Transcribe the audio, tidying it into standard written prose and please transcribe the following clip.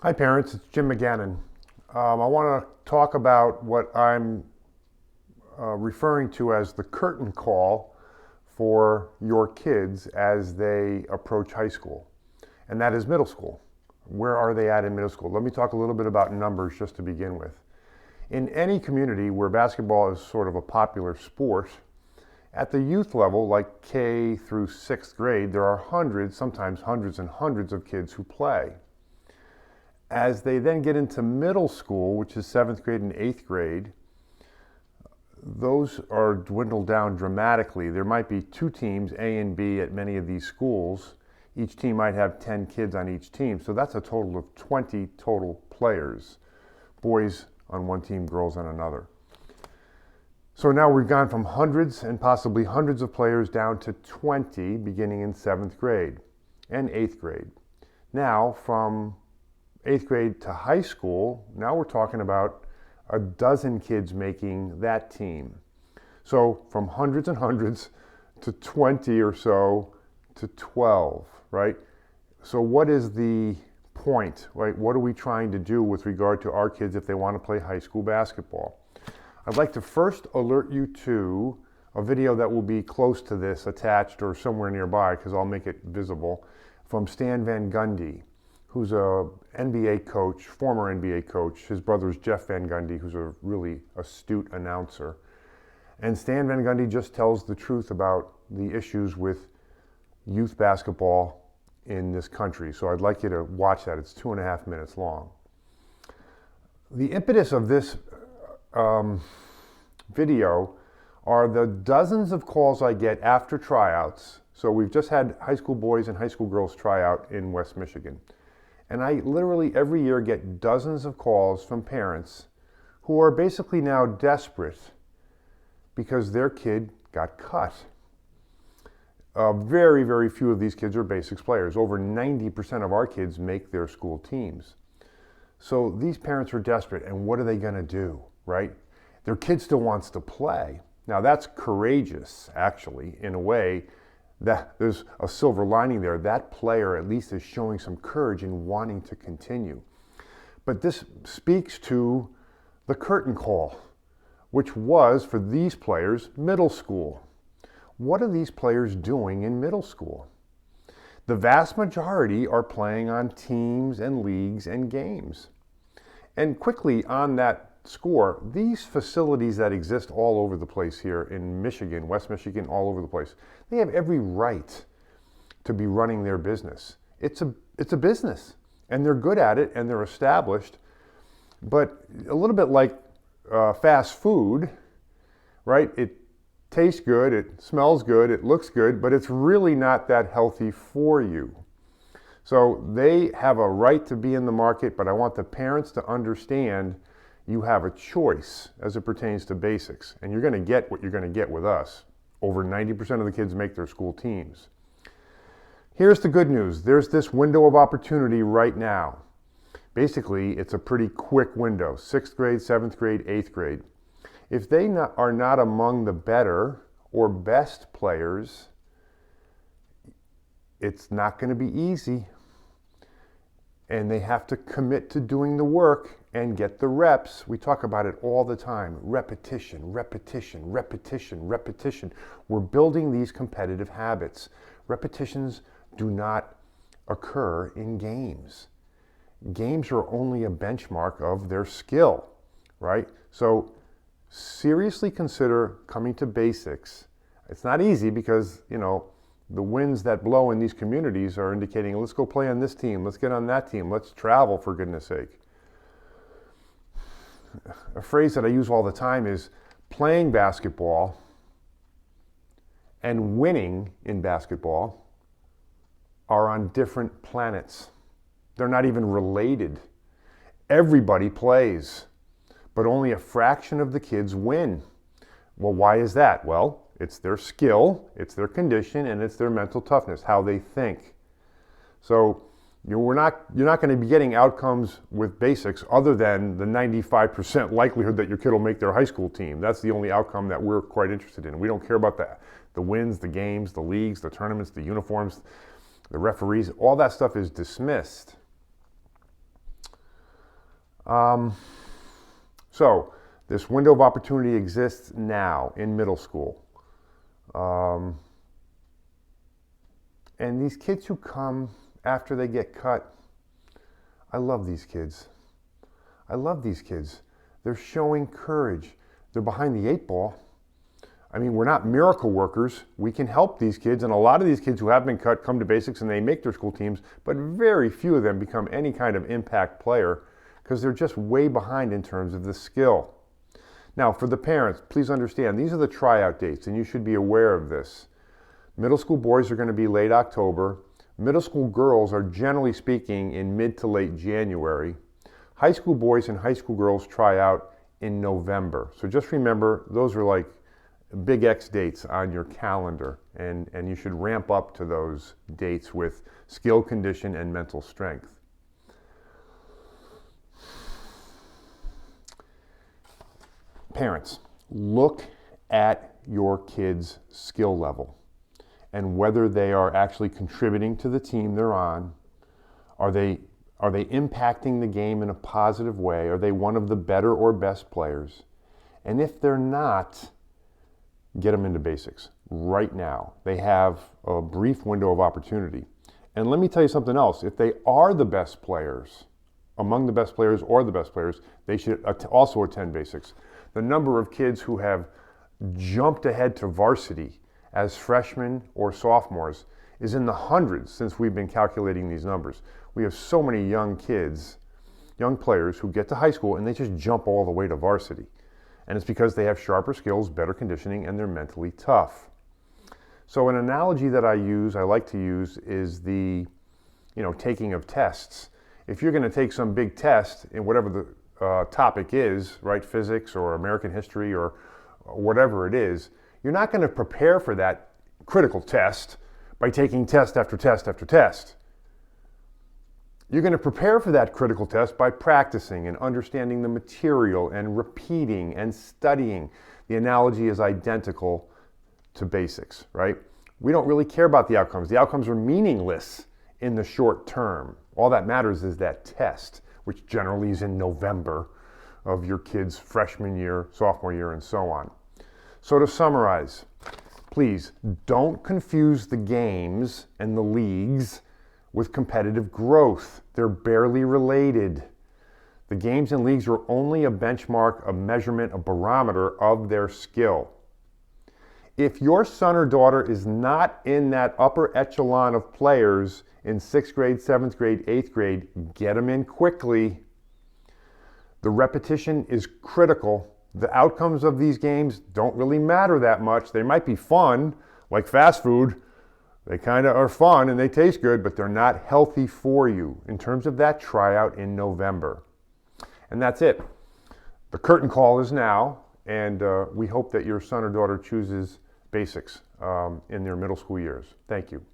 Hi parents, it's Jim McGannon. I want to talk about what I'm referring to as the curtain call for your kids as they approach high school, and that is middle school. Where are they at in middle school? Let me talk a little bit about numbers just to begin with. In any community where basketball is sort of a popular sport, at the youth level, like K through sixth grade, there are hundreds, sometimes hundreds and hundreds of kids who play. As they then get into middle school, which is seventh grade and eighth grade, those are dwindled down dramatically. There might be two teams, A and B, at many of these schools. Each team might have 10 kids on each team. So that's a total of 20 total players, boys on one team, girls on another. So now we've gone from hundreds and possibly hundreds of players down to 20 beginning in seventh grade and eighth grade. Now from eighth grade to high school, now we're talking about a dozen kids making that team. So from hundreds and hundreds to 20 or so to 12, right? So what is the point, right? What are we trying to do with regard to our kids if they want to play high school basketball? I'd like to first alert you to a video that will be close to this attached or somewhere nearby, because I'll make it visible, from Stan Van Gundy, who's a NBA coach, former NBA coach. His brother is Jeff Van Gundy, who's a really astute announcer. And Stan Van Gundy just tells the truth about the issues with youth basketball in this country. So I'd like you to watch that. It's 2.5 minutes long. The impetus of this video are the dozens of calls I get after tryouts. So we've just had high school boys and high school girls try out in West Michigan. And I literally every year get dozens of calls from parents who are basically now desperate because their kid got cut. Very, very few of these kids are basics players. Over 90% of our kids make their school teams. So these parents are desperate, and what are they going to do, right? Their kid still wants to play. Now that's courageous, actually, in a way. That there's a silver lining there. That player at least is showing some courage in wanting to continue. But this speaks to the curtain call, which was, for these players, middle school. What are these players doing in middle school? The vast majority are playing on teams and leagues and games. And quickly on that score, these facilities that exist all over the place here in Michigan, West Michigan, all over the place, they have every right to be running their business. It's a business, and they're good at it, and they're established. But a little bit like fast food, right? It tastes good, it smells good, it looks good, but it's really not that healthy for you. So they have a right to be in the market, but I want the parents to understand you have a choice as it pertains to basics, and you're going to get what you're going to get with us. Over 90% of the kids make their school teams. Here's the good news. There's this window of opportunity right now. Basically, it's a pretty quick window, 6th grade, 7th grade, 8th grade. If they are not among the better or best players, it's not going to be easy. And they have to commit to doing the work and get the reps. We talk about it all the time. Repetition, repetition, repetition, repetition. We're building these competitive habits. Repetitions do not occur in games. Games are only a benchmark of their skill, right? So seriously consider coming to basics. It's not easy because, the winds that blow in these communities are indicating, let's go play on this team, let's get on that team, let's travel, for goodness sake. A phrase that I use all the time is playing basketball and winning in basketball are on different planets. They're not even related. Everybody plays, but only a fraction of the kids win. Well, why is that? Well, it's their skill, it's their condition, and it's their mental toughness, how they think. So you're not going to be getting outcomes with basics other than the 95% likelihood that your kid will make their high school team. That's the only outcome that we're quite interested in. We don't care about the wins, the games, the leagues, the tournaments, the uniforms, the referees. All that stuff is dismissed. So this window of opportunity exists now in middle school. And these kids who come after they get cut, I love these kids. I love these kids. They're showing courage. They're behind the 8 ball. I mean, we're not miracle workers. We can help these kids, and a lot of these kids who have been cut come to basics and they make their school teams, but very few of them become any kind of impact player because they're just way behind in terms of the skill. Now, for the parents, please understand, these are the tryout dates, and you should be aware of this. Middle school boys are going to be late October. Middle school girls are generally speaking in mid to late January. High school boys and high school girls try out in November. So just remember, those are like big X dates on your calendar, and you should ramp up to those dates with skill, condition, and mental strength. Parents, look at your kids' skill level and whether they are actually contributing to the team they're on. Are they impacting the game in a positive way? Are they one of the better or best players? And if they're not, get them into basics right now. They have a brief window of opportunity. And let me tell you something else. If they are the best players, among the best players or the best players, they should also attend basics. The number of kids who have jumped ahead to varsity as freshmen or sophomores is in the hundreds since we've been calculating these numbers. We have so many young kids, young players who get to high school and they just jump all the way to varsity. And it's because they have sharper skills, better conditioning, and they're mentally tough. So an analogy that I like to use, is the taking of tests. If you're going to take some big test in whatever the topic is, right, physics or American history or whatever it is, you're not going to prepare for that critical test by taking test after test after test. You're going to prepare for that critical test by practicing and understanding the material and repeating and studying. The analogy is identical to basics, right? We don't really care about the outcomes. The outcomes are meaningless in the short term. All that matters is that test, which generally is in November of your kid's freshman year, sophomore year, and so on. So to summarize, please don't confuse the games and the leagues with competitive growth. They're barely related. The games and leagues are only a benchmark, a measurement, a barometer of their skill. If your son or daughter is not in that upper echelon of players in 6th grade, 7th grade, 8th grade, get them in quickly. The repetition is critical. The outcomes of these games don't really matter that much. They might be fun, like fast food. They kind of are fun and they taste good, but they're not healthy for you in terms of that tryout in November. And that's it. The curtain call is now, and we hope that your son or daughter chooses basics in their middle school years. Thank you.